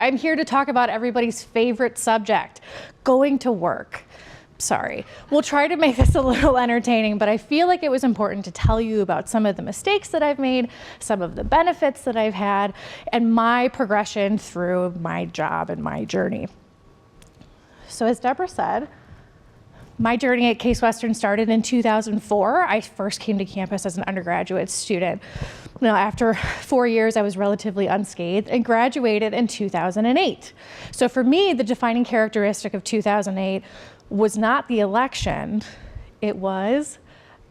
I'm here to talk about everybody's favorite subject, going to work. Sorry. We'll try to make this a little entertaining, but I feel like it was important to tell you about some of the mistakes that I've made, some of the benefits that I've had, and my progression through my job and my journey. So as Deborah said, my journey at Case Western started in 2004. I first came to campus as an undergraduate student. Now, after 4 years, I was relatively unscathed and graduated in 2008. So for me, the defining characteristic of 2008 was not the election, it was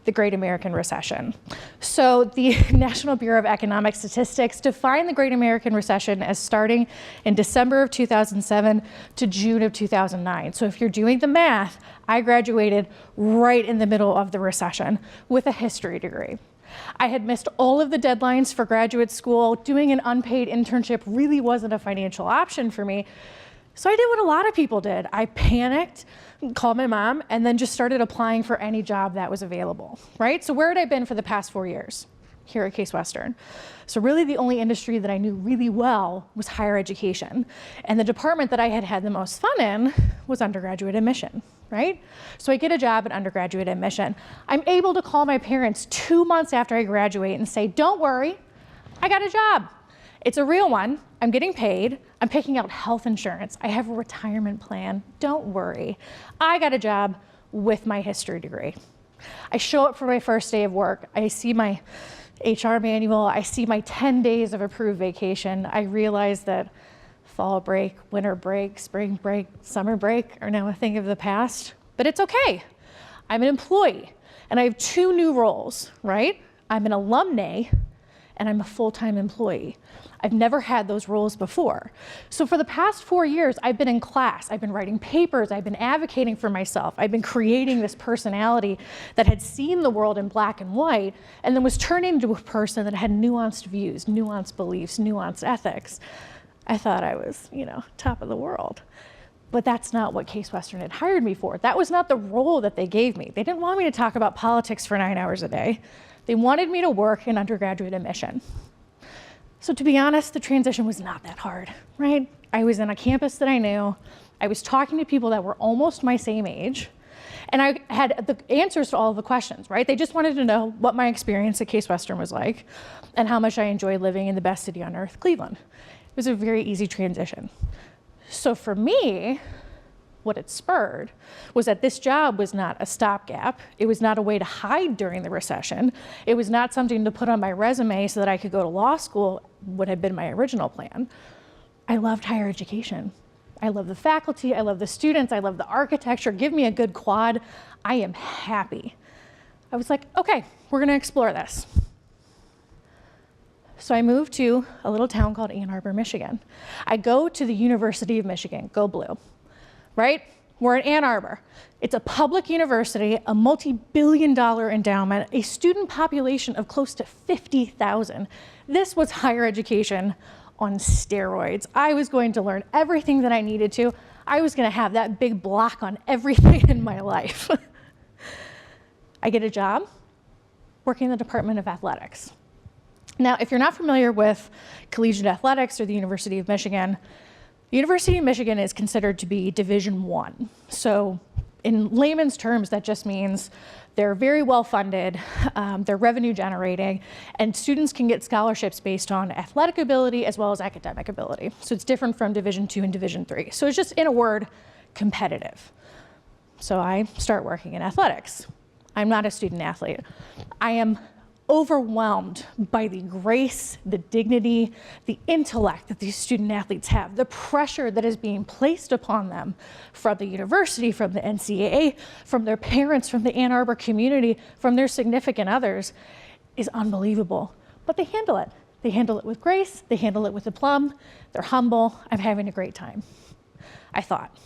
the Great American Recession. So the National Bureau of Economic Statistics defined the Great American Recession as starting in December of 2007 to June of 2009. So if you're doing the math, I graduated right in the middle of the recession with a history degree. I had missed all of the deadlines for graduate school. Doing an unpaid internship really wasn't a financial option for me. So I did what a lot of people did. I panicked, called my mom, and then just started applying for any job that was available, right? So where had I been for the past 4 years? Here at Case Western. So really the only industry that I knew really well was higher education. And the department that I had had the most fun in was undergraduate admission, right? So I get a job at undergraduate admission. I'm able to call my parents 2 months after I graduate and say, don't worry, I got a job. It's a real one. I'm getting paid. I'm picking out health insurance. I have a retirement plan. Don't worry. I got a job with my history degree. I show up for my first day of work. I see my HR manual. I see my 10 days of approved vacation. I realize that fall break, winter break, spring break, summer break are now a thing of the past, but it's okay. I'm an employee and I have 2 new roles, right? I'm an alumni and I'm a full-time employee. I've never had those roles before. So for the past 4 years, I've been in class, I've been writing papers, I've been advocating for myself, I've been creating this personality that had seen the world in black and white, and then was turned into a person that had nuanced views, nuanced beliefs, nuanced ethics. I thought I was, top of the world. But that's not what Case Western had hired me for. That was not the role that they gave me. They didn't want me to talk about politics for 9 hours a day. They wanted me to work in undergraduate admission. So to be honest, the transition was not that hard, right? I was in a campus that I knew. I was talking to people that were almost my same age. And I had the answers to all of the questions, right? They just wanted to know what my experience at Case Western was like and how much I enjoyed living in the best city on earth, Cleveland. It was a very easy transition. So for me, what it spurred was that this job was not a stopgap. It was not a way to hide during the recession. It was not something to put on my resume so that I could go to law school, would have been my original plan. I loved higher education. I love the faculty, I love the students, I love the architecture. Give me a good quad, I am happy. I was like, okay, we're gonna explore this. So I moved to a little town called Ann Arbor, Michigan. I go to the University of Michigan, go blue. Right? We're in Ann Arbor. It's a public university, a multi-billion-dollar endowment, a student population of close to 50,000. This was higher education on steroids. I was going to learn everything that I needed to. I was going to have that big block on everything in my life. I get a job working in the Department of Athletics. Now, if you're not familiar with collegiate athletics or the University of Michigan, the University of Michigan is considered to be Division I. So in layman's terms, that just means they're very well funded, they're revenue generating, and students can get scholarships based on athletic ability as well as academic ability. So it's different from Division II and Division III. So it's just, in a word, competitive. So I start working in athletics. I'm not a student athlete. I am overwhelmed by the grace, the dignity, the intellect that these student athletes have, the pressure that is being placed upon them from the university, from the NCAA, from their parents, from the Ann Arbor community, from their significant others is unbelievable. But they handle it. They handle it with grace, they handle it with aplomb, they're humble. I'm having a great time, I thought.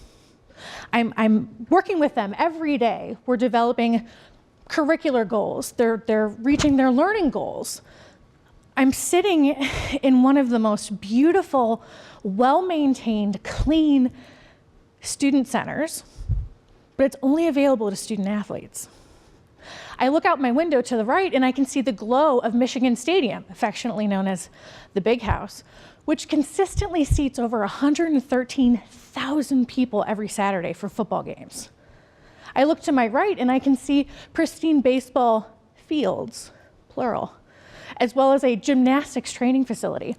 I'm working with them every day. We're developing curricular goals. They're reaching their learning goals. I'm sitting in one of the most beautiful, well-maintained, clean student centers, but it's only available to student athletes. I look out my window to the right and I can see the glow of Michigan Stadium, affectionately known as the Big House, which consistently seats over 113,000 people every Saturday for football games. I look to my right and I can see pristine baseball fields, plural, as well as a gymnastics training facility.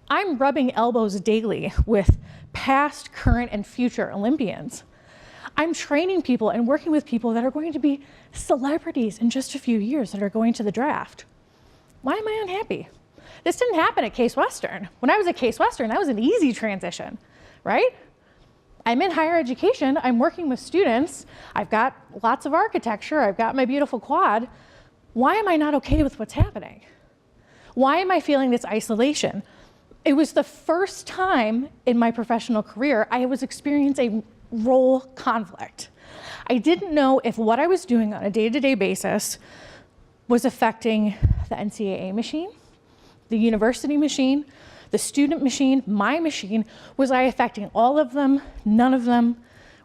I'm rubbing elbows daily with past, current, and future Olympians. I'm training people and working with people that are going to be celebrities in just a few years that are going to the draft. Why am I unhappy? This didn't happen at Case Western. When I was at Case Western, that was an easy transition, right? I'm in higher education, I'm working with students, I've got lots of architecture, I've got my beautiful quad. Why am I not okay with what's happening? Why am I feeling this isolation? It was the first time in my professional career I was experiencing a role conflict. I didn't know if what I was doing on a day-to-day basis was affecting the NCAA machine, the university machine, the student machine, my machine. Was I affecting all of them, none of them?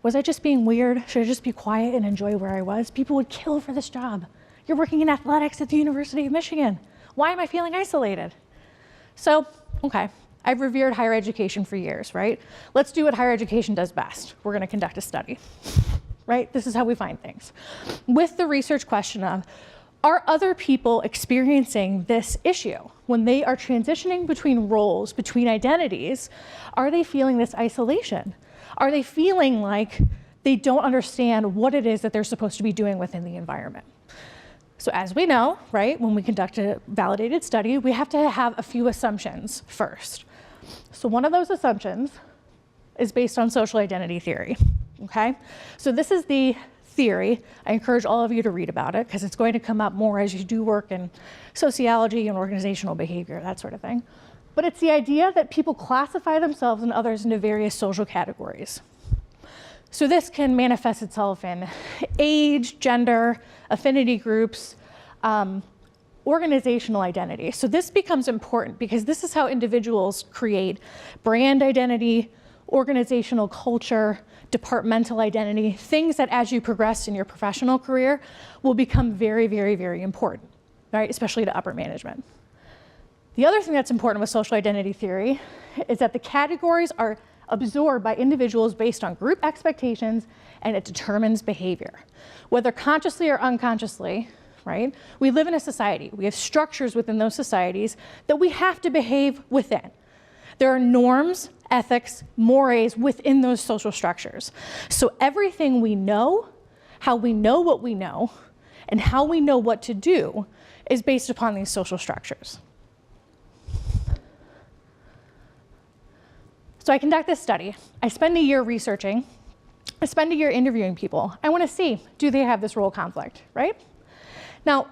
Was I just being weird? Should I just be quiet and enjoy where I was? People would kill for this job. You're working in athletics at the University of Michigan. Why am I feeling isolated? So, okay, I've revered higher education for years, right? Let's do what higher education does best. We're gonna conduct a study, right? This is how we find things. With the research question of, are other people experiencing this issue? When they are transitioning between roles, between identities, are they feeling this isolation? Are they feeling like they don't understand what it is that they're supposed to be doing within the environment? So as we know, right, when we conduct a validated study, we have to have a few assumptions first. So one of those assumptions is based on social identity theory, okay? So this is the theory. I encourage all of you to read about it because it's going to come up more as you do work in sociology and organizational behavior, that sort of thing. But it's the idea that people classify themselves and others into various social categories. So this can manifest itself in age, gender, affinity groups, organizational identity. So this becomes important because this is how individuals create brand identity, organizational culture, departmental identity, things that as you progress in your professional career will become very, very, very important, right? Especially to upper management. The other thing that's important with social identity theory is that the categories are absorbed by individuals based on group expectations, and it determines behavior. Whether consciously or unconsciously, right? We live in a society. We have structures within those societies that we have to behave within. There are norms, ethics, mores within those social structures. So everything we know, how we know what we know, and how we know what to do is based upon these social structures. So I conduct this study. I spend a year researching. I spend a year interviewing people. I want to see, do they have this role conflict, right? Now,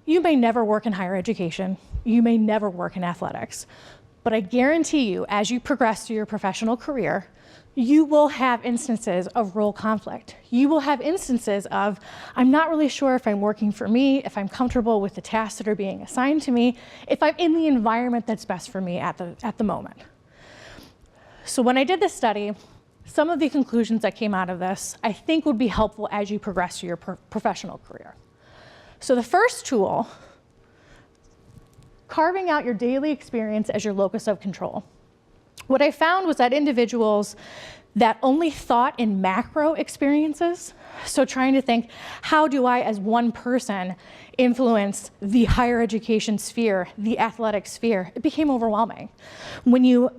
you may never work in higher education. You may never work in athletics. But I guarantee you, as you progress through your professional career, you will have instances of role conflict. You will have instances of, I'm not really sure if I'm working for me, if I'm comfortable with the tasks that are being assigned to me, if I'm in the environment that's best for me at the moment. So when I did this study, some of the conclusions that came out of this, I think would be helpful as you progress through your professional career. So the first tool, carving out your daily experience as your locus of control. What I found was that individuals that only thought in macro experiences, so trying to think, how do I as one person influence the higher education sphere, the athletic sphere, it became overwhelming. When you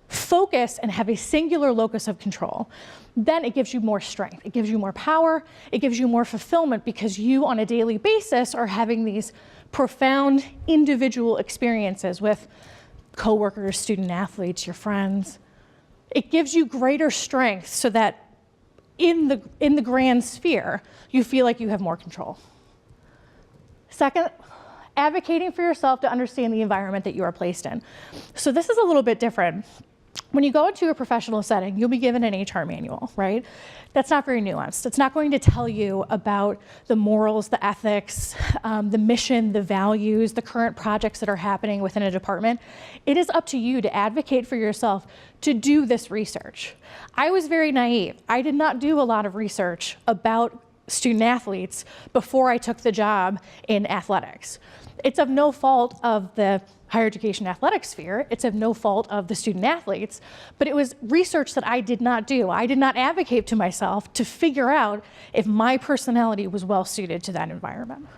focus and have a singular locus of control, then it gives you more strength, it gives you more power, it gives you more fulfillment because you on a daily basis are having these profound individual experiences with coworkers, student athletes, your friends. It gives you greater strength so that in the grand sphere, you feel like you have more control. Second, advocating for yourself to understand the environment that you are placed in. So this is a little bit different. When you go into a professional setting, you'll be given an HR manual, right? That's not very nuanced. It's not going to tell you about the morals, the ethics, the mission, the values, the current projects that are happening within a department. It is up to you to advocate for yourself to do this research. I was very naive. I did not do a lot of research about student athletes before I took the job in athletics. It's of no fault of the higher education athletic sphere, it's of no fault of the student athletes, but it was research that I did not do. I did not advocate to myself to figure out if my personality was well suited to that environment.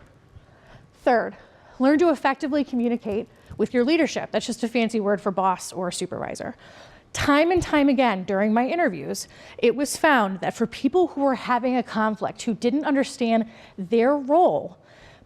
Third, learn to effectively communicate with your leadership. That's just a fancy word for boss or supervisor. Time and time again during my interviews, it was found that for people who were having a conflict, who didn't understand their role,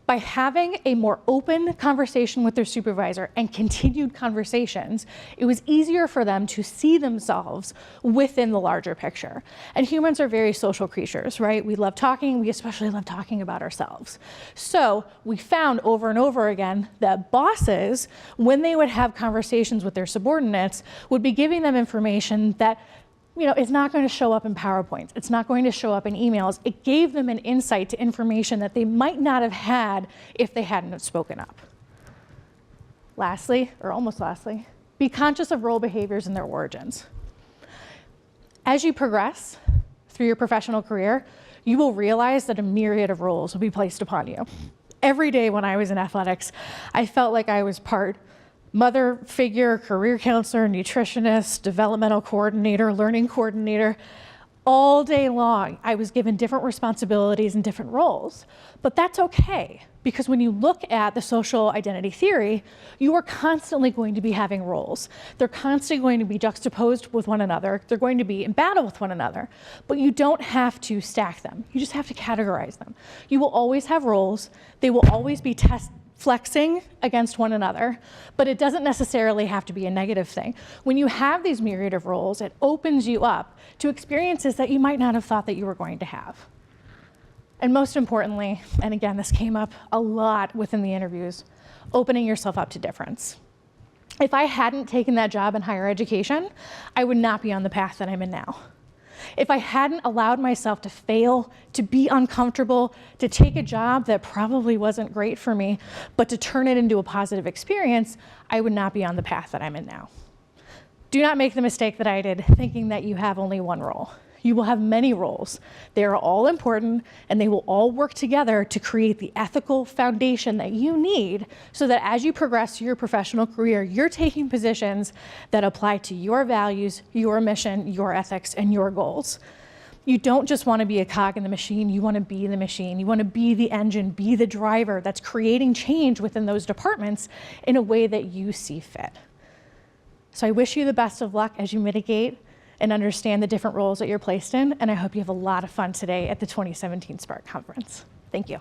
by having a more open conversation with their supervisor and continued conversations, it was easier for them to see themselves within the larger picture. And humans are very social creatures, right? We love talking, we especially love talking about ourselves. So we found over and over again that bosses, when they would have conversations with their subordinates, would be giving them information that it's not going to show up in PowerPoints. It's not going to show up in emails. It gave them an insight to information that they might not have had if they hadn't spoken up. Lastly, or almost lastly, be conscious of role behaviors and their origins. As you progress through your professional career, you will realize that a myriad of roles will be placed upon you. Every day when I was in athletics, I felt like I was part mother figure, career counselor, nutritionist, developmental coordinator, learning coordinator. All day long, I was given different responsibilities and different roles. But that's okay, because when you look at the social identity theory, you are constantly going to be having roles. They're constantly going to be juxtaposed with one another. They're going to be in battle with one another. But you don't have to stack them. You just have to categorize them. You will always have roles. They will always be flexing against one another, but it doesn't necessarily have to be a negative thing. When you have these myriad of roles, it opens you up to experiences that you might not have thought that you were going to have. And most importantly, and again, this came up a lot within the interviews, opening yourself up to difference. If I hadn't taken that job in higher education, I would not be on the path that I'm in now. If I hadn't allowed myself to fail, to be uncomfortable, to take a job that probably wasn't great for me, but to turn it into a positive experience, I would not be on the path that I'm in now. Do not make the mistake that I did, thinking that you have only one role. You will have many roles. They are all important, and they will all work together to create the ethical foundation that you need so that as you progress through your professional career, you're taking positions that apply to your values, your mission, your ethics, and your goals. You don't just want to be a cog in the machine, you want to be the machine. You want to be the engine, be the driver that's creating change within those departments in a way that you see fit. So I wish you the best of luck as you mitigate and understand the different roles that you're placed in, and I hope you have a lot of fun today at the 2017 Spark Conference. Thank you.